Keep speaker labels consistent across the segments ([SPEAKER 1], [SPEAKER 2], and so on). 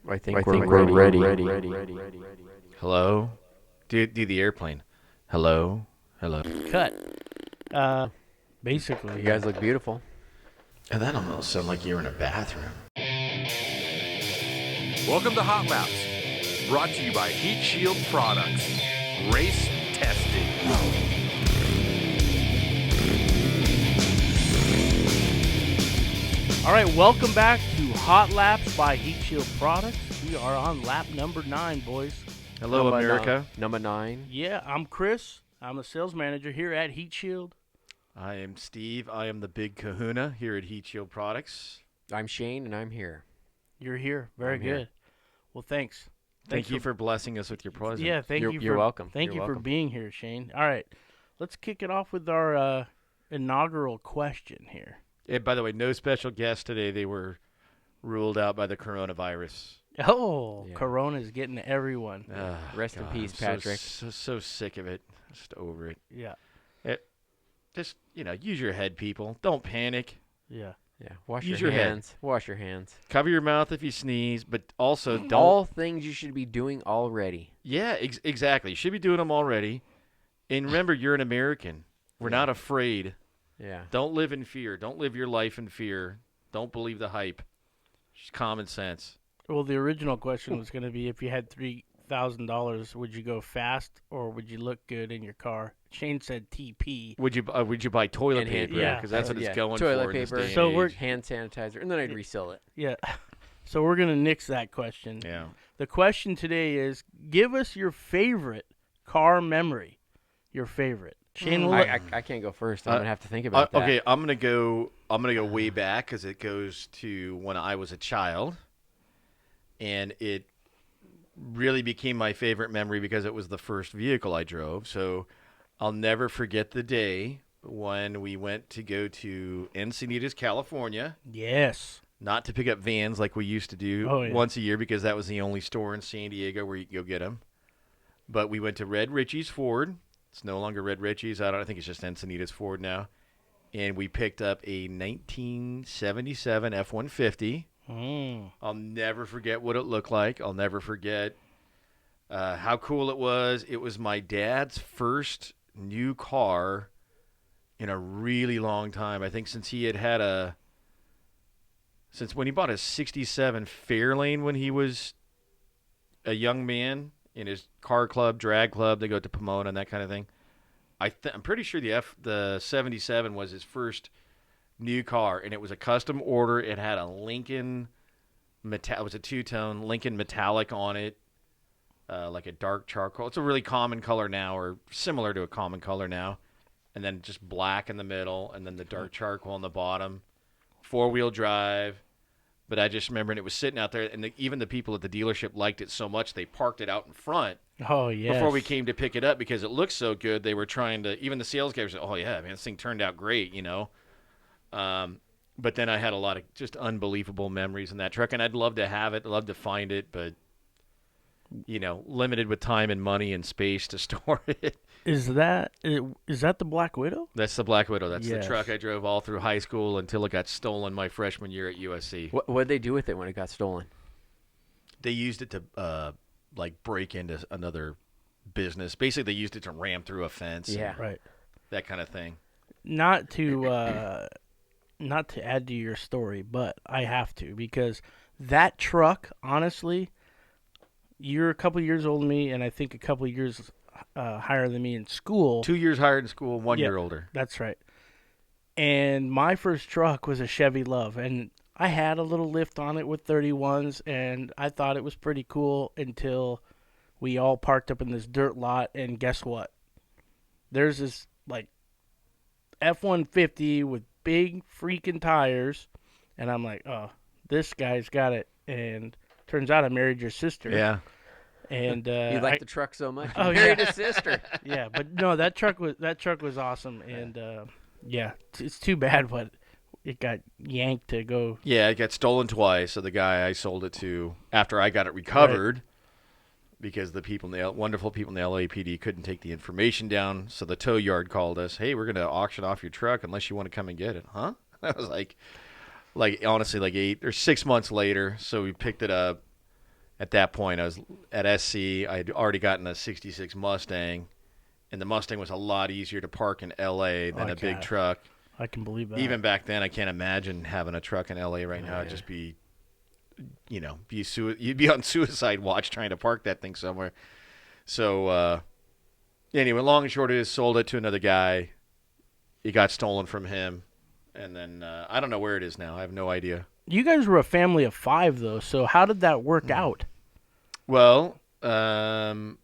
[SPEAKER 1] I think we're ready.
[SPEAKER 2] Hello? Do the airplane. Hello? Hello?
[SPEAKER 3] Cut. Basically.
[SPEAKER 1] You guys look beautiful.
[SPEAKER 2] And that almost sounds like you're in a bathroom.
[SPEAKER 4] Welcome to Hot Laps, brought to you by Heatshield Products. Race testing.
[SPEAKER 3] All right, welcome back to Hot Laps by Heatshield Products. We are on lap number 9, boys.
[SPEAKER 2] Hello, America.
[SPEAKER 1] Number 9.
[SPEAKER 3] Yeah, I'm Chris. I'm a sales manager here at Heatshield.
[SPEAKER 2] I am Steve. I am the big kahuna here at Heatshield Products.
[SPEAKER 1] I'm Shane, and I'm here.
[SPEAKER 3] You're here. Very
[SPEAKER 1] I'm
[SPEAKER 3] good.
[SPEAKER 1] here.
[SPEAKER 3] Well, thanks.
[SPEAKER 2] Thank you for blessing us with your presence.
[SPEAKER 3] Yeah,
[SPEAKER 1] You're welcome.
[SPEAKER 3] Thank
[SPEAKER 1] You're
[SPEAKER 3] you for
[SPEAKER 1] welcome.
[SPEAKER 3] being here, Shane. All right, let's kick it off with our inaugural question here.
[SPEAKER 2] By the way, no special guests today. They were ruled out by the coronavirus.
[SPEAKER 3] Oh,
[SPEAKER 1] Yeah.
[SPEAKER 3] Corona's getting everyone.
[SPEAKER 1] Rest in peace,
[SPEAKER 2] I'm
[SPEAKER 1] Patrick.
[SPEAKER 2] So sick of it. Just over it.
[SPEAKER 3] Yeah,
[SPEAKER 2] Just, use your head, people. Don't panic.
[SPEAKER 3] yeah.
[SPEAKER 1] Yeah, wash
[SPEAKER 2] Use
[SPEAKER 1] your
[SPEAKER 2] your head.
[SPEAKER 1] hands. Wash your hands.
[SPEAKER 2] Cover your mouth if you sneeze, but also don't.
[SPEAKER 1] All things you should be doing already.
[SPEAKER 2] Yeah, exactly. You should be doing them already. And remember, you're an American. We're not afraid.
[SPEAKER 1] Yeah.
[SPEAKER 2] Don't live in fear. Don't live your life in fear. Don't believe the hype. Just common sense.
[SPEAKER 3] Well, the original question was going to be if you had $3,000, would you go fast or would you look good in your car? Shane said TP.
[SPEAKER 2] Would you buy toilet
[SPEAKER 1] And hand-
[SPEAKER 2] paper?
[SPEAKER 3] yeah.
[SPEAKER 2] Because that's what it's going
[SPEAKER 1] Toilet
[SPEAKER 2] for in this
[SPEAKER 1] paper.
[SPEAKER 2] day and
[SPEAKER 3] So
[SPEAKER 2] age.
[SPEAKER 3] we're-
[SPEAKER 1] Hand sanitizer, and then I'd resell it.
[SPEAKER 3] Yeah. So we're going to nix that question.
[SPEAKER 2] Yeah.
[SPEAKER 3] The question today is give us your favorite car memory. Your favorite. Shane will
[SPEAKER 1] I can't go first. I'm gonna have to think about that.
[SPEAKER 2] Okay, I'm gonna go way back because it goes to when I was a child, and it really became my favorite memory because it was the first vehicle I drove. So I'll never forget the day when we went to go to Encinitas, California.
[SPEAKER 3] Yes.
[SPEAKER 2] Not to pick up vans like we used to do once a year because that was the only store in San Diego where you could go get them. But we went to Red Richie's Ford. It's no longer Red Richie's. I think it's just Encinitas Ford now. And we picked up a 1977 F-150. I'll never forget what it looked like. I'll never forget how cool it was. It was my dad's first new car in a really long time. I think since he had since when he bought a 67 Fairlane when he was a young man in his car club, drag club, they go to Pomona and that kind of thing. I'm pretty sure the 77 was his first new car, and it was a custom order. It had a Lincoln it was a two-tone Lincoln metallic on it, like a dark charcoal. It's a really common color now, or similar to a common color now, and then just black in the middle, and then the dark charcoal on the bottom. 4-wheel drive. But I just remember it was sitting out there, and even the people at the dealership liked it so much they parked it out in front.
[SPEAKER 3] Oh, yes.
[SPEAKER 2] Before we came to pick it up because it looked so good, they were trying to. Even the sales guys said, "Oh yeah, man, this thing turned out great," But then I had a lot of just unbelievable memories in that truck, and I'd love to have it, love to find it, but limited with time and money and space to store it.
[SPEAKER 3] Is that the Black Widow?
[SPEAKER 2] That's the Black Widow. That's
[SPEAKER 3] Yes.
[SPEAKER 2] the truck I drove all through high school until it got stolen my freshman year at USC.
[SPEAKER 1] What did they do with it when it got stolen?
[SPEAKER 2] They used it to break into another business. Basically, they used it to ram through a fence.
[SPEAKER 1] Yeah.
[SPEAKER 2] and
[SPEAKER 3] Right.
[SPEAKER 2] that kind of thing.
[SPEAKER 3] Not to add to your story, but I have to because that truck, honestly, you're a couple years older than me, and I think a couple years higher than me in school.
[SPEAKER 2] 2 years higher in school, 1
[SPEAKER 3] Yeah.
[SPEAKER 2] year older.
[SPEAKER 3] That's right. And my first truck was a Chevy Love, and I had a little lift on it with 31s, and I thought it was pretty cool until we all parked up in this dirt lot, and guess what? There's this, F-150 with big freaking tires, and I'm like, oh, this guy's got it. And turns out I married your sister.
[SPEAKER 2] Yeah.
[SPEAKER 3] And
[SPEAKER 1] You liked the truck so much. You
[SPEAKER 3] Oh,
[SPEAKER 1] married
[SPEAKER 3] yeah.
[SPEAKER 1] his sister.
[SPEAKER 3] yeah, but no, that truck was awesome, and it's too bad what it got yanked to go.
[SPEAKER 2] Yeah, it got stolen twice. So the guy I sold it to after I got it recovered, because the wonderful people in the LAPD couldn't take the information down. So the tow yard called us. Hey, we're going to auction off your truck unless you want to come and get it. Huh? I was like honestly, 8 or 6 months later. So we picked it up. at that point, I was at SC. I had already gotten a 66 Mustang, and the Mustang was a lot easier to park in L.A. than a big truck.
[SPEAKER 3] I can believe that.
[SPEAKER 2] Even back then, I can't imagine having a truck in L.A. right now. It'd just be, you'd be on suicide watch trying to park that thing somewhere. So, anyway, long and short of it is sold it to another guy. It got stolen from him. And then I don't know where it is now. I have no idea.
[SPEAKER 3] You guys were a family of 5, though, so how did that work out?
[SPEAKER 2] Well,
[SPEAKER 3] because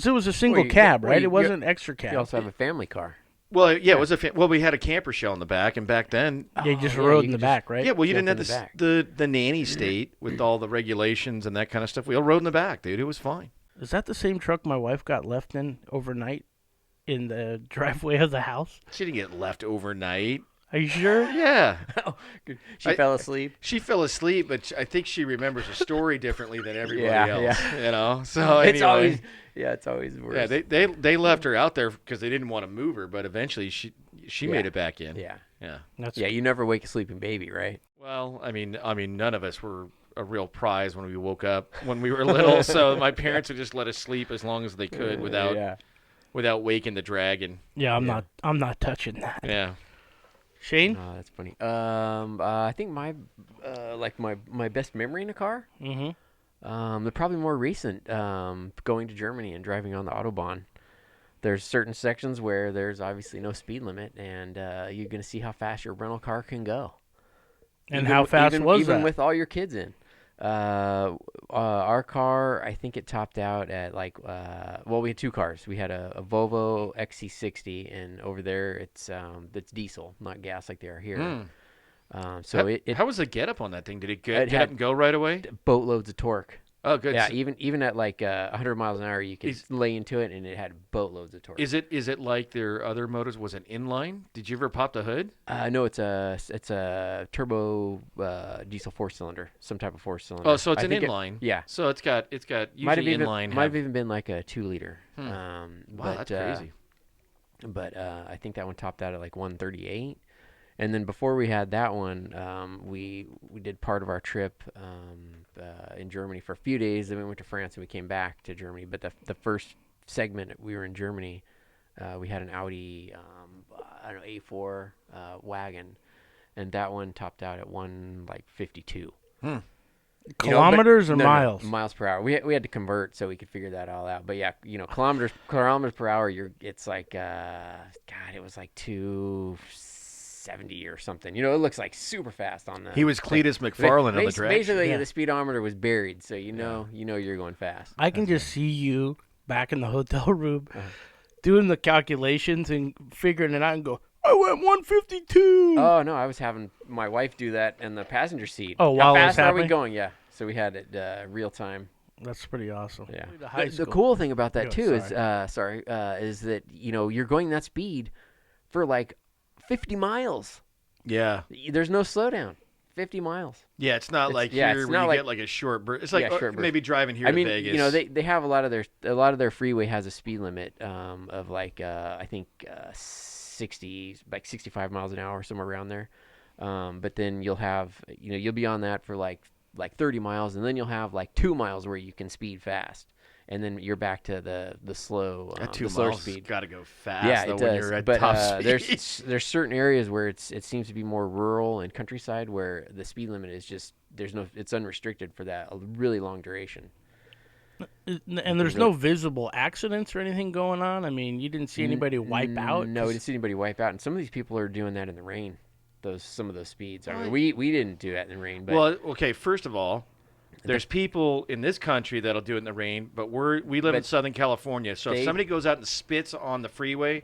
[SPEAKER 3] it was a single cab, right? It wasn't an extra cab.
[SPEAKER 1] You also have a family car.
[SPEAKER 2] Well, yeah, it was we had a camper shell in the back, and back then...
[SPEAKER 3] Yeah, you just rode in the back, right?
[SPEAKER 2] Yeah, well, you didn't have the nanny state with all the regulations and that kind of stuff. We all rode in the back, dude. It was fine.
[SPEAKER 3] Is that the same truck my wife got left in overnight in the driveway of the house?
[SPEAKER 2] She didn't get left overnight.
[SPEAKER 3] Are you sure?
[SPEAKER 2] Yeah.
[SPEAKER 1] She fell asleep?
[SPEAKER 2] She fell asleep, but I think she remembers the story differently than everybody else.
[SPEAKER 1] Yeah.
[SPEAKER 2] So
[SPEAKER 1] it's
[SPEAKER 2] anyway.
[SPEAKER 1] It's always worse.
[SPEAKER 2] Yeah, they left her out there because they didn't want to move her, but eventually she made it back in.
[SPEAKER 1] Yeah.
[SPEAKER 2] Yeah.
[SPEAKER 1] You never wake a sleeping baby, right?
[SPEAKER 2] Well, I mean, none of us were a real prize when we woke up when we were little, so my parents would just let us sleep as long as they could without waking the dragon.
[SPEAKER 3] Yeah, I'm not touching that.
[SPEAKER 2] Yeah.
[SPEAKER 3] Shane?
[SPEAKER 1] Oh, that's funny. I think my best memory in a car. They're probably more recent. Going to Germany and driving on the Autobahn. There's certain sections where there's obviously no speed limit, and you're going to see how fast your rental car can go.
[SPEAKER 3] And how fast was that?
[SPEAKER 1] Even with all your kids in. Our car, I think it topped out at we had 2 cars. We had a Volvo XC60, and over there it's diesel, not gas like they are here.
[SPEAKER 2] How was the get up on that thing? Did it get up and go right away?
[SPEAKER 1] Boatloads of torque.
[SPEAKER 2] Oh, good.
[SPEAKER 1] Yeah, even at 100 miles an hour, you could lay into it, and it had boatloads of torque.
[SPEAKER 2] Is it like their other motors? Was it inline? Did you ever pop the hood?
[SPEAKER 1] No, it's a turbo diesel 4-cylinder, some type of 4-cylinder.
[SPEAKER 2] Oh, so it's an inline.
[SPEAKER 1] Yeah.
[SPEAKER 2] So it's got usually inline.
[SPEAKER 1] Might have even been like a 2-liter.
[SPEAKER 2] Wow, that's crazy.
[SPEAKER 1] But I think that one topped out at 138. And then before we had that one, we did part of our trip in Germany for a few days. Then we went to France and we came back to Germany. But the first segment we were in Germany, we had an Audi, A4 wagon, and that one topped out at 152.
[SPEAKER 3] Kilometers or miles?
[SPEAKER 1] No, miles per hour. We had to convert so we could figure that all out. But yeah, kilometers per hour. It's it was 270 or something. It looks like super fast on the.
[SPEAKER 2] He was Cletus McFarlane on the track.
[SPEAKER 1] Basically, the speedometer was buried, so you're going fast.
[SPEAKER 3] I can just see you back in the hotel room doing the calculations and figuring it out and go, I went 152.
[SPEAKER 1] Oh no, I was having my wife do that in the passenger seat.
[SPEAKER 3] Oh, while
[SPEAKER 1] how
[SPEAKER 3] it was
[SPEAKER 1] fast are we
[SPEAKER 3] happening?
[SPEAKER 1] going? Yeah, so we had it real time.
[SPEAKER 3] That's pretty awesome.
[SPEAKER 1] Yeah.
[SPEAKER 3] The
[SPEAKER 1] cool thing about that too
[SPEAKER 3] is
[SPEAKER 1] is that you're going that speed for 50 miles.
[SPEAKER 2] Yeah.
[SPEAKER 1] There's no slowdown. 50 miles.
[SPEAKER 2] Yeah, it's not like
[SPEAKER 1] yeah,
[SPEAKER 2] here
[SPEAKER 1] it's
[SPEAKER 2] where
[SPEAKER 1] not
[SPEAKER 2] you
[SPEAKER 1] like-
[SPEAKER 2] get a short burst. It's like
[SPEAKER 1] short burst.
[SPEAKER 2] maybe driving here to Vegas.
[SPEAKER 1] they have a lot of their freeway has a speed limit of I think 60, 65 miles an hour, somewhere around there. But then you'll have you'll be on that for like 30 miles, and then you'll have 2 miles where you can speed fast, and then you're back to the slow
[SPEAKER 2] That 2
[SPEAKER 1] the slower
[SPEAKER 2] miles
[SPEAKER 1] speed.
[SPEAKER 2] got to go fast.
[SPEAKER 1] Yeah,
[SPEAKER 2] though,
[SPEAKER 1] it
[SPEAKER 2] when
[SPEAKER 1] does.
[SPEAKER 2] you're at
[SPEAKER 1] But
[SPEAKER 2] top speed.
[SPEAKER 1] there's certain areas where it seems to be more rural and countryside where the speed limit is just it's unrestricted for that a really long duration.
[SPEAKER 3] And there's no visible accidents or anything going on? I mean, you didn't see anybody wipe out?
[SPEAKER 1] No, we didn't see anybody wipe out. And some of these people are doing that in the rain. Some of those speeds. I mean, we didn't do that in the rain. But
[SPEAKER 2] Well, okay, first of all, there's people in this country that'll do it in the rain, but we live in Southern California, so if somebody goes out and spits on the freeway,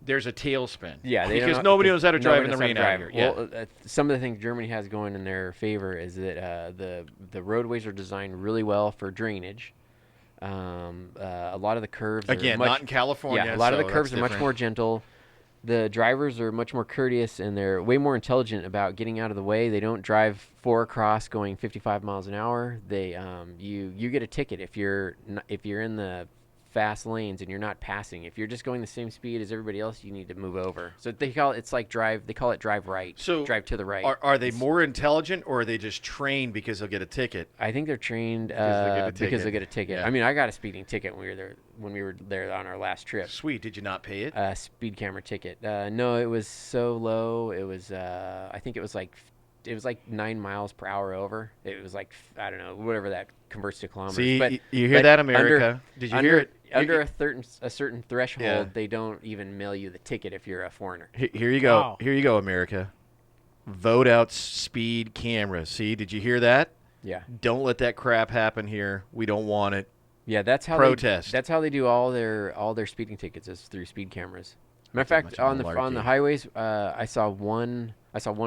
[SPEAKER 2] there's a tailspin.
[SPEAKER 1] Yeah,
[SPEAKER 2] because nobody knows how to drive in the rain out here.
[SPEAKER 1] Well, some of the things Germany has going in their favor is that the roadways are designed really well for drainage. A lot of the curves
[SPEAKER 2] Again,
[SPEAKER 1] are
[SPEAKER 2] not in California.
[SPEAKER 1] Yeah, a lot of
[SPEAKER 2] so
[SPEAKER 1] the curves
[SPEAKER 2] that's
[SPEAKER 1] are much
[SPEAKER 2] different.
[SPEAKER 1] more gentle. The drivers are much more courteous, and they're way more intelligent about getting out of the way. They don't drive 4 across going 55 miles an hour. They you get a ticket if you're in the fast lanes and you're not passing. If you're just going the same speed as everybody else, you need to move over. So they call it they call it drive right.
[SPEAKER 2] So
[SPEAKER 1] drive to the right.
[SPEAKER 2] Are they more intelligent, or are they just trained because they'll get a ticket?
[SPEAKER 1] I think they're trained because they get a ticket.
[SPEAKER 2] Yeah.
[SPEAKER 1] I mean, I got a speeding ticket when we were there on our last trip.
[SPEAKER 2] Sweet. Did you not pay it?
[SPEAKER 1] Speed camera ticket. No, it was so low. It was I think it was like 9 miles per hour over. It was like, I don't know, whatever that converts to kilometers.
[SPEAKER 2] See,
[SPEAKER 1] but,
[SPEAKER 2] you hear that, America? Did you hear it?
[SPEAKER 1] Under a certain threshold,
[SPEAKER 2] Yeah.
[SPEAKER 1] they don't even mail you the ticket if you're a foreigner.
[SPEAKER 2] Here you go.
[SPEAKER 3] Wow.
[SPEAKER 2] Here you go, America. Vote out speed cameras. See, did you hear that?
[SPEAKER 1] Yeah.
[SPEAKER 2] Don't let that crap happen here. We don't want it.
[SPEAKER 1] Yeah, that's how
[SPEAKER 2] Protest.
[SPEAKER 1] that's how they do all their speeding tickets is through speed cameras. Matter of fact,
[SPEAKER 2] much of a
[SPEAKER 1] on the
[SPEAKER 2] malarkey.
[SPEAKER 1] highways, I saw one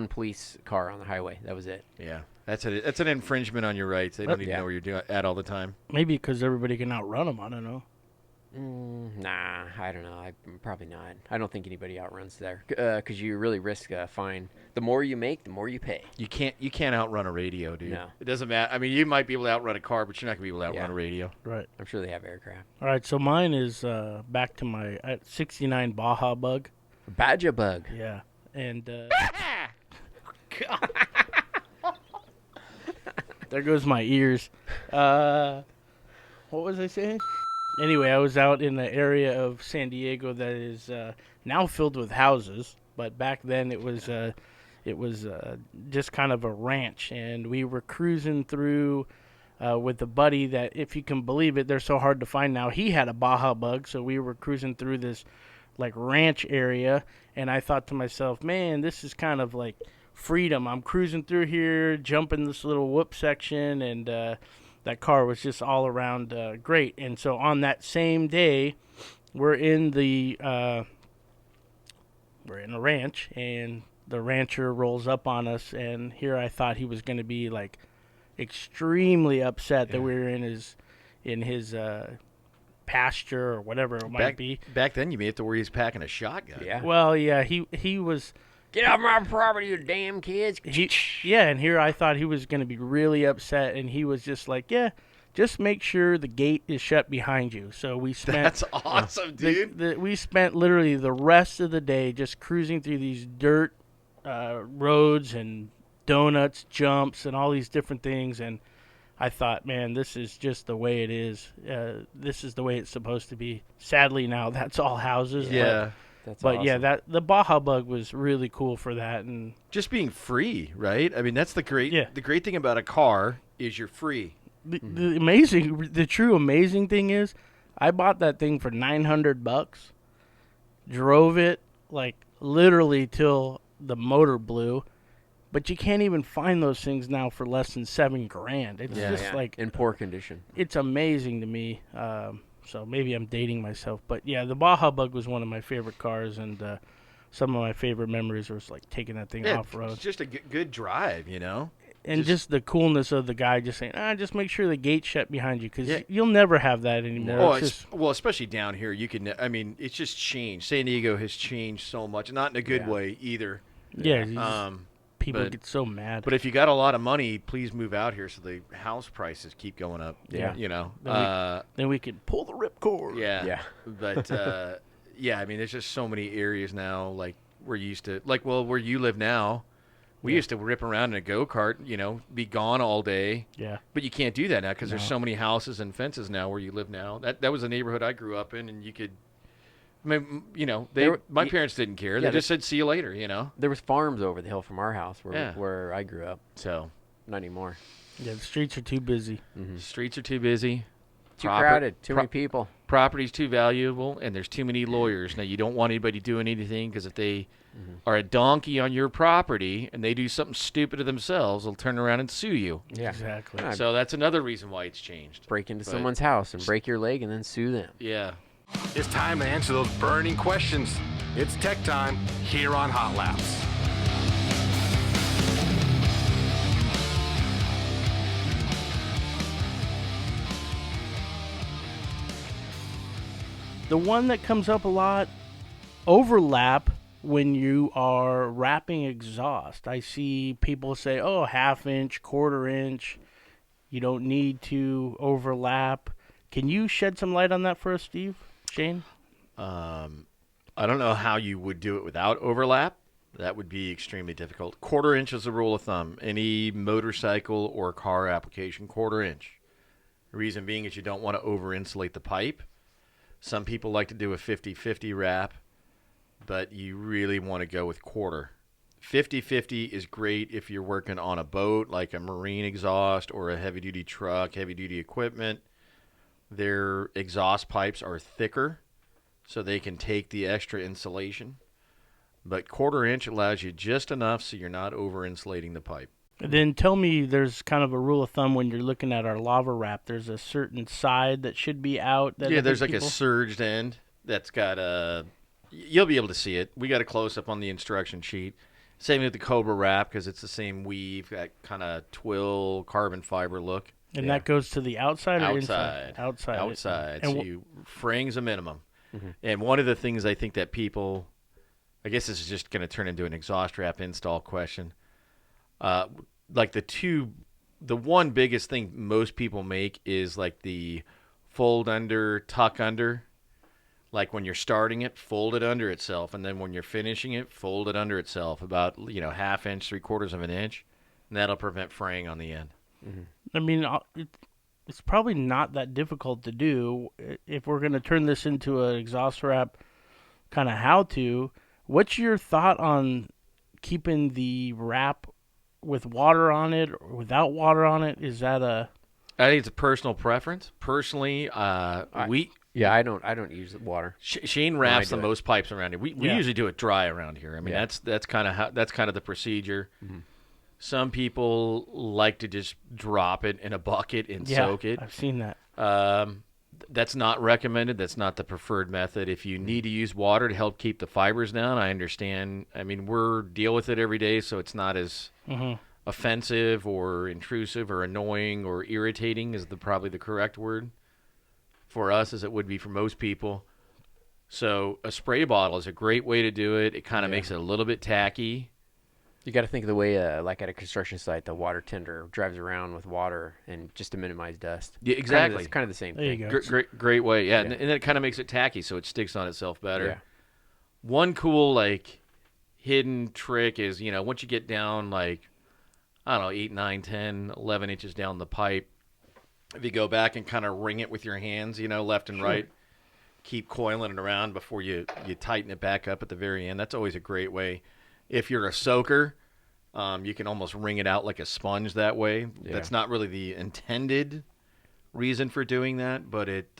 [SPEAKER 1] police car on the highway. That was it.
[SPEAKER 2] Yeah, that's an infringement on your rights. They don't even
[SPEAKER 1] Yeah.
[SPEAKER 2] know where you're at all the time.
[SPEAKER 3] Maybe because everybody can outrun them. I don't know.
[SPEAKER 1] Nah, I don't know. Probably not. I don't think anybody outruns there because you really risk a fine. The more you make, the more you pay.
[SPEAKER 2] You can't outrun a radio, dude.
[SPEAKER 1] No.
[SPEAKER 2] It doesn't matter. I mean, you might be able to outrun a car, but you're not gonna be able to outrun
[SPEAKER 1] Yeah.
[SPEAKER 2] a radio.
[SPEAKER 3] Right.
[SPEAKER 1] I'm sure they have aircraft.
[SPEAKER 3] All right. So mine is back to my 69 Baja Bug.
[SPEAKER 1] Baja Bug.
[SPEAKER 3] Yeah. And there goes my ears. What was I saying? Anyway, I was out in the area of San Diego that is now filled with houses, but back then it was just kind of a ranch, and we were cruising through with a buddy that, if you can believe it, they're so hard to find now. He had a Baja Bug, so we were cruising through this like ranch area, and I thought to myself, man, this is kind of like freedom. I'm cruising through here, jumping this little whoop section, and that car was just all around great. And so on that same day, we're in a ranch, and the rancher rolls up on us, and here I thought he was going to be like extremely upset that we were in his pasture or whatever it might be.
[SPEAKER 2] Back then, you may have to worry he's packing a shotgun.
[SPEAKER 1] Yeah.
[SPEAKER 3] Well, yeah, he was.
[SPEAKER 1] Get off my property, you damn kids.
[SPEAKER 3] Yeah, and here I thought he was going to be really upset, and he was just like, yeah, just make sure the gate is shut behind you. So we spent.
[SPEAKER 2] That's awesome, dude.
[SPEAKER 3] We spent literally the rest of the day just cruising through these dirt roads and donuts, jumps, and all these different things, and I thought, man, this is just the way it is. This is the way it's supposed to be. Sadly, now that's all houses.
[SPEAKER 2] Yeah.
[SPEAKER 3] But
[SPEAKER 1] awesome.
[SPEAKER 3] yeah, the Baja Bug was really cool for that, and
[SPEAKER 2] Just being free, right? I mean, that's the great.
[SPEAKER 3] Yeah.
[SPEAKER 2] The great thing about a car is you're free.
[SPEAKER 3] the true amazing thing is, I bought that thing for $900, drove it like literally till the motor blew, but you can't even find those things now for less than $7,000. It's just like
[SPEAKER 1] in poor condition.
[SPEAKER 3] it's amazing to me. So maybe I'm dating myself, but yeah, the Baja Bug was one of my favorite cars, and some of my favorite memories was like taking that thing off road.
[SPEAKER 2] It's just a good drive, you know.
[SPEAKER 3] And just the coolness of the guy just saying, just make sure the gate's shut behind you, because
[SPEAKER 2] Yeah.
[SPEAKER 3] you'll never have that anymore.
[SPEAKER 2] Oh,
[SPEAKER 3] It's just,
[SPEAKER 2] well, especially down here, you can. I mean, it's just changed. San Diego has changed so much, not in a good way either.
[SPEAKER 3] yeah, people
[SPEAKER 2] but-
[SPEAKER 3] get so mad.
[SPEAKER 2] But if you got a lot of money, please move out here so the house prices keep going up.
[SPEAKER 3] Yeah.
[SPEAKER 2] You know.
[SPEAKER 3] Then we could pull the ripcord.
[SPEAKER 2] Yeah.
[SPEAKER 1] Yeah.
[SPEAKER 2] But yeah, I mean, there's just so many areas now. Like we're used to, where you live now. We used to rip around in a go-kart, you know, be gone all day.
[SPEAKER 3] Yeah.
[SPEAKER 2] But you can't do that now because there's so many houses and fences now where you live now. That was a neighborhood I grew up in, and you could. I mean, you know, my parents didn't care. They just said, "See you later," you know.
[SPEAKER 1] There was farms over the hill from our house
[SPEAKER 2] Yeah.
[SPEAKER 1] where I grew up.
[SPEAKER 2] So
[SPEAKER 1] Not anymore.
[SPEAKER 3] Yeah, the streets are too busy.
[SPEAKER 2] streets are too busy,
[SPEAKER 1] Too crowded. Too many people.
[SPEAKER 2] property's too valuable, and there's too many lawyers. Now, you don't want anybody doing anything because if they are a donkey on your property and they do something stupid to themselves, they'll turn around and sue you.
[SPEAKER 1] Yeah.
[SPEAKER 3] Exactly.
[SPEAKER 1] Yeah,
[SPEAKER 2] So that's another reason why it's changed.
[SPEAKER 1] break into
[SPEAKER 2] But-
[SPEAKER 1] someone's house and break your leg and then sue them.
[SPEAKER 2] Yeah.
[SPEAKER 4] It's time to answer those burning questions. It's tech time here on Hot Laps.
[SPEAKER 3] The one that comes up a lot, overlap when you are wrapping exhaust. I see people say, oh, half inch, quarter inch. You don't need to overlap. Can you shed some light on that for us, Steve? Shane?
[SPEAKER 2] I don't know how you would do it without overlap. That would be extremely difficult. 1/4 inch is a rule of thumb. Any motorcycle or car application, 1/4 inch. The reason being is you don't want to over-insulate the pipe. Some people like to do a 50-50 wrap, but you really want to go with 1/4. 50-50 is great if you're working on a boat, like a marine exhaust or a heavy-duty truck, heavy-duty equipment. Their exhaust pipes are thicker, so they can take the extra insulation. But 1/4 inch allows you just enough so you're not over-insulating the pipe.
[SPEAKER 3] Then tell me, there's kind of a rule of thumb when you're looking at our lava wrap. There's a certain side that should be out. That
[SPEAKER 2] There's like a surged end that's got a... You'll be able to see it. We got a close-up on the instruction sheet. Same with the Cobra wrap because it's the same weave, that kind of twill carbon fiber look.
[SPEAKER 3] And that goes to the outside or inside?
[SPEAKER 2] Outside. Outside.
[SPEAKER 3] And
[SPEAKER 2] so fraying's a minimum. Mm-hmm. And one of the things I think that people... I guess this is just going to turn into an exhaust wrap install question. Like the one biggest thing most people make is like the fold under, tuck under. Like when you're starting it, fold it under itself, and then when you're finishing it, fold it under itself about 1/2 inch, 3/4 of an inch, and that'll prevent fraying on the end.
[SPEAKER 3] Mm-hmm. I mean, it's probably not that difficult to do if we're going to turn this into an exhaust wrap kind of how-to. What's your thought on keeping the wrap with water on it or without water on it? Is that a...
[SPEAKER 2] I think it's a personal preference. Personally,
[SPEAKER 1] I don't use water.
[SPEAKER 2] Shane wraps the most pipes around here. We usually do it dry around here. I mean, that's kind of the procedure. Mm-hmm. Some people like to just drop it in a bucket and soak it.
[SPEAKER 3] I've seen that.
[SPEAKER 2] That's not recommended. That's not the preferred method. If you need to use water to help keep the fibers down, I understand. I mean, we're deal with it every day, so it's not as offensive or intrusive or annoying or irritating is probably the correct word for us as it would be for most people. So a spray bottle is a great way to do it. It kind of makes it a little bit tacky.
[SPEAKER 1] You got to think of the way, like at a construction site, the water tender drives around with water and just to minimize dust.
[SPEAKER 2] Yeah, exactly.
[SPEAKER 1] It's kind of the same
[SPEAKER 3] thing.
[SPEAKER 1] There
[SPEAKER 3] you
[SPEAKER 2] go. Great way. Yeah, and then it kind of makes it tacky, so it sticks on itself better.
[SPEAKER 1] Yeah.
[SPEAKER 2] One cool hidden trick is once you get down 8, 9, 10, 11 inches down the pipe, if you go back and kind of wring it with your hands, left and right, keep coiling it around before you tighten it back up at the very end. That's always a great way. If you're a soaker, you can almost wring it out like a sponge that way. Yeah. That's not really the intended reason for doing that, but it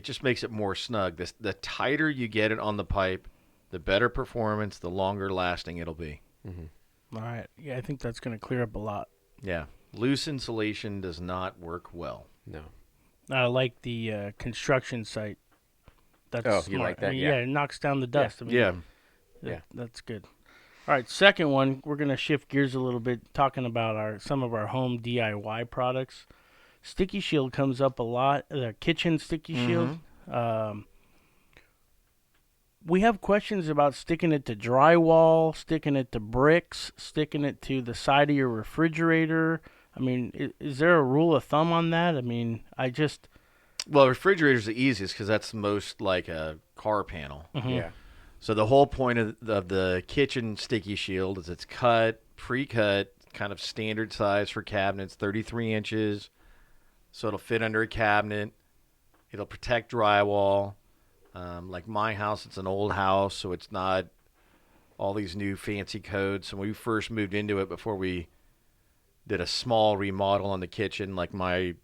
[SPEAKER 2] just makes it more snug. The tighter you get it on the pipe, the better performance, the longer lasting it'll be.
[SPEAKER 3] Mm-hmm. All right. Yeah, I think that's going to clear up a lot.
[SPEAKER 2] Yeah. Loose insulation does not work well.
[SPEAKER 1] No.
[SPEAKER 3] I like the construction site. That's smart.
[SPEAKER 1] You like that?
[SPEAKER 3] I mean, it knocks down the dust.
[SPEAKER 2] Yeah.
[SPEAKER 3] I mean, that's good. All right, second one, we're going to shift gears a little bit, talking about some of our home DIY products. Sticky Shield comes up a lot, the kitchen Sticky Shield. We have questions about sticking it to drywall, sticking it to bricks, sticking it to the side of your refrigerator. I mean, is there a rule of thumb on that? I mean,
[SPEAKER 2] Well, refrigerator's the easiest because that's most like a car panel.
[SPEAKER 3] Mm-hmm.
[SPEAKER 1] Yeah.
[SPEAKER 2] So the whole point of the kitchen Sticky Shield is it's pre-cut, kind of standard size for cabinets, 33 inches. So it'll fit under a cabinet. It'll protect drywall. Like my house, it's an old house, so it's not all these new fancy codes. So when we first moved into it, before we did a small remodel on the kitchen, like my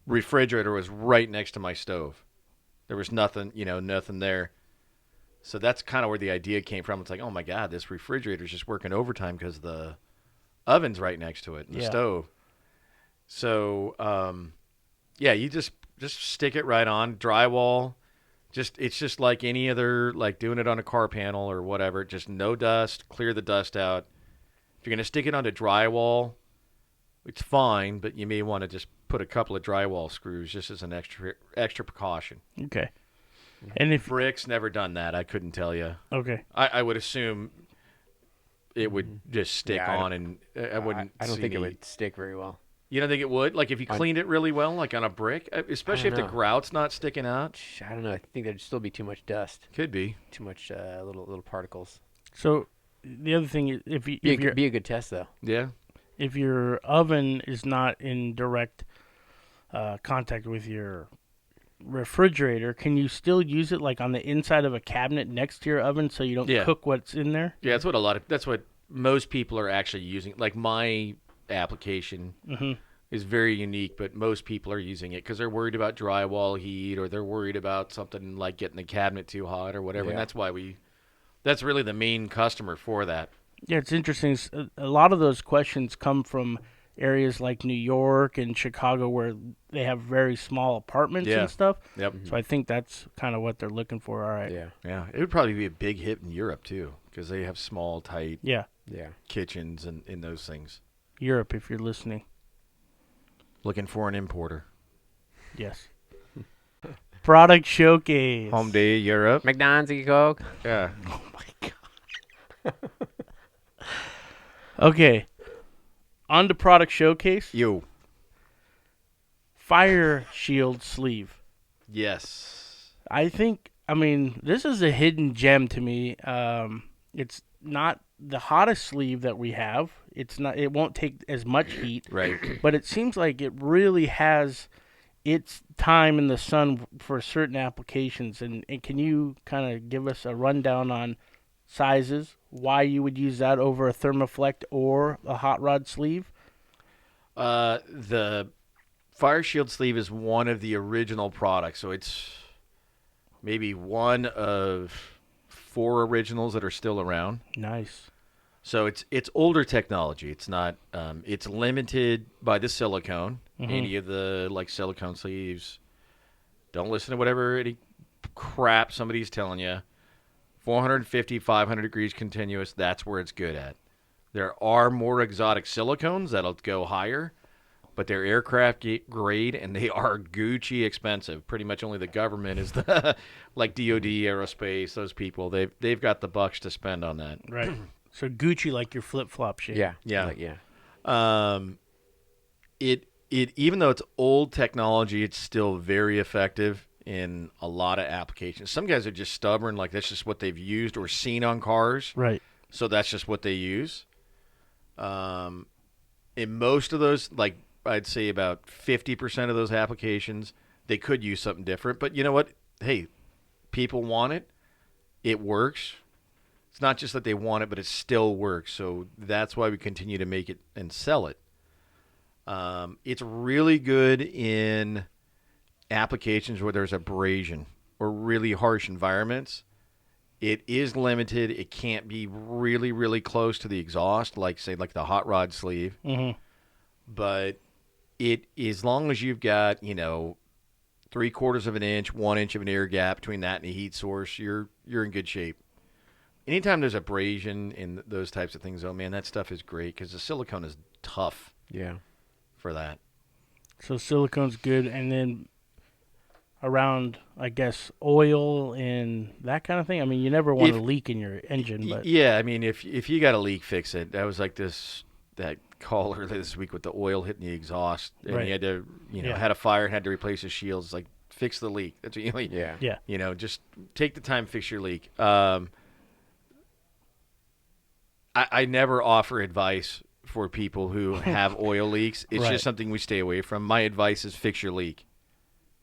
[SPEAKER 2] refrigerator was right next to my stove. There was nothing there. So that's kind of where the idea came from. It's like, oh my God, this refrigerator's just working overtime because the oven's right next to it, and the stove. So, you just stick it right on drywall. It's just like any other, like doing it on a car panel or whatever. Just no dust, clear the dust out. If you're gonna stick it onto drywall, it's fine, but you may want to just put a couple of drywall screws just as an extra precaution.
[SPEAKER 3] Okay. And if
[SPEAKER 2] bricks, never done that. I couldn't tell you.
[SPEAKER 3] Okay.
[SPEAKER 2] I would assume it would just stick on, and I wouldn't.
[SPEAKER 1] I don't think it would stick very well.
[SPEAKER 2] You don't think it would? Like if you cleaned it really well, like on a brick, especially if the
[SPEAKER 1] know.
[SPEAKER 2] grout's not sticking out.
[SPEAKER 1] I don't know. I think there'd still be too much dust,
[SPEAKER 2] Could be.
[SPEAKER 1] too much little particles.
[SPEAKER 3] So the other thing is, if
[SPEAKER 1] Be
[SPEAKER 3] you're
[SPEAKER 1] a good test though.
[SPEAKER 2] Yeah.
[SPEAKER 3] if your oven is not in direct contact with your refrigerator, can you still use it like on the inside of a cabinet next to your oven so you don't cook what's in there?
[SPEAKER 2] Yeah, that's what most people are actually using. Like my application is very unique, but most people are using it because they're worried about drywall heat or they're worried about something like getting the cabinet too hot or whatever.
[SPEAKER 1] Yeah.
[SPEAKER 2] And that's really the main customer for that.
[SPEAKER 3] Yeah, it's interesting. A lot of those questions come from areas like New York and Chicago where they have very small apartments and stuff.
[SPEAKER 2] Yep.
[SPEAKER 3] So I think that's kind of what they're looking for. All right.
[SPEAKER 2] Yeah. It would probably be a big hit in Europe too because they have small, tight
[SPEAKER 3] Yeah.
[SPEAKER 2] kitchens and in those things.
[SPEAKER 3] Europe, if you're listening.
[SPEAKER 2] Looking for an importer.
[SPEAKER 3] Yes. Product showcase.
[SPEAKER 2] Home Day Europe.
[SPEAKER 1] McDonald's, Coke.
[SPEAKER 2] Yeah.
[SPEAKER 3] Oh my god. Okay. On to product showcase.
[SPEAKER 2] You.
[SPEAKER 3] Fire shield sleeve.
[SPEAKER 2] Yes.
[SPEAKER 3] I mean, this is a hidden gem to me. It's not the hottest sleeve that we have. It won't take as much heat.
[SPEAKER 2] Right.
[SPEAKER 3] But it seems like it really has its time in the sun for certain applications. And can you kind of give us a rundown on sizes, why you would use that over a Thermoflect or a hot rod sleeve?
[SPEAKER 2] The Fire Shield sleeve is one of the original products, so it's maybe one of 4 originals that are still around.
[SPEAKER 3] Nice.
[SPEAKER 2] So it's older technology. It's not. It's limited by the silicone. Any of the like silicone sleeves. Don't listen to whatever any crap somebody's telling you. 450, 500 degrees continuous. That's where it's good at. There are more exotic silicones that'll go higher, but they're aircraft grade and they are Gucci expensive. Pretty much only the government is the like DoD, aerospace, those people. They've got the bucks to spend on that.
[SPEAKER 3] Right. So Gucci like your flip-flop shape.
[SPEAKER 1] Yeah.
[SPEAKER 2] It even though it's old technology, it's still very effective in a lot of applications. Some guys are just stubborn, like that's just what they've used or seen on cars.
[SPEAKER 3] Right.
[SPEAKER 2] So that's just what they use. In most of those, like I'd say about 50% of those applications, they could use something different. But you know what? Hey, people want it. It works. It's not just that they want it, but it still works. So that's why we continue to make it and sell it. It's really good in applications where there's abrasion or really harsh environments. It is limited. It can't be really, really close to the exhaust, like say like the hot rod sleeve.
[SPEAKER 3] Mm-hmm.
[SPEAKER 2] But it, as long as you've got 3/4 of an inch, 1 inch of an air gap between that and the heat source, you're in good shape. Anytime there's abrasion in those types of things, oh man, that stuff is great because the silicone is tough.
[SPEAKER 1] Yeah.
[SPEAKER 2] For that.
[SPEAKER 3] So silicone's good, and then around, I guess, oil and that kind of thing. I mean, you never want a leak in your engine, but
[SPEAKER 2] yeah, I mean, if you got a leak, fix it. That was like that call earlier this week with the oil hitting the exhaust, and
[SPEAKER 3] right.
[SPEAKER 2] he had to had a fire and had to replace his shields. It's like fix the leak. That's what
[SPEAKER 3] yeah.
[SPEAKER 2] Just take the time, fix your leak. I never offer advice for people who have oil leaks. It's
[SPEAKER 3] right.
[SPEAKER 2] just something we stay away from. My advice is fix your leak.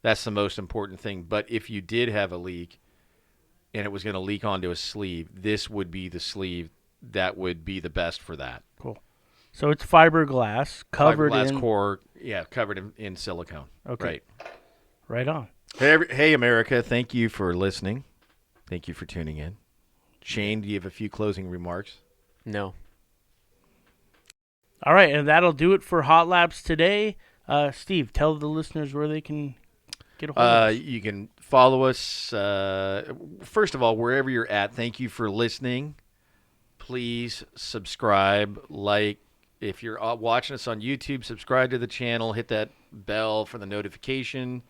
[SPEAKER 2] That's the most important thing. But if you did have a leak and it was going to leak onto a sleeve, this would be the sleeve that would be the best for that.
[SPEAKER 3] Cool. So it's fiberglass covered in
[SPEAKER 2] core, covered in silicone.
[SPEAKER 3] Okay. Right on.
[SPEAKER 2] Hey, America, thank you for listening. Thank you for tuning in. Shane, do you have a few closing remarks?
[SPEAKER 1] No.
[SPEAKER 3] All right, and that'll do it for Hot Laps today. Steve, tell the listeners where they can get a hold of us.
[SPEAKER 2] You can follow us, first of all, wherever you're at. Thank you for listening. Please subscribe, like. If you're watching us on YouTube, subscribe to the channel. Hit that bell for the notification.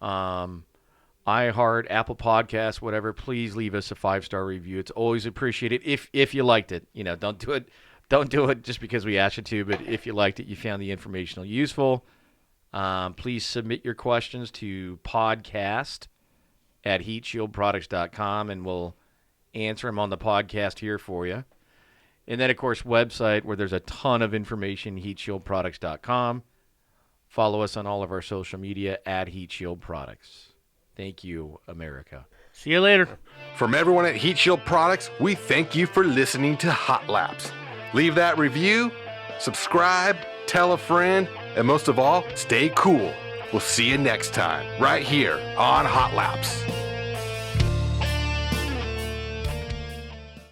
[SPEAKER 2] iHeart, Apple Podcasts, whatever. Please leave us a 5-star review. It's always appreciated if you liked it. Don't do it. Don't do it just because we asked you to, but if you liked it, you found the informational useful, please submit your questions to podcast@heatshieldproducts.com, and we'll answer them on the podcast here for you. And then, of course, website where there's a ton of information, heatshieldproducts.com. Follow us on all of our social media @HeatShieldProducts. Thank you, America.
[SPEAKER 3] See you later.
[SPEAKER 4] From everyone at Heatshield Products, we thank you for listening to Hot Laps. Leave that review, subscribe, tell a friend, and most of all, stay cool. We'll see you next time, right here on Hot Laps.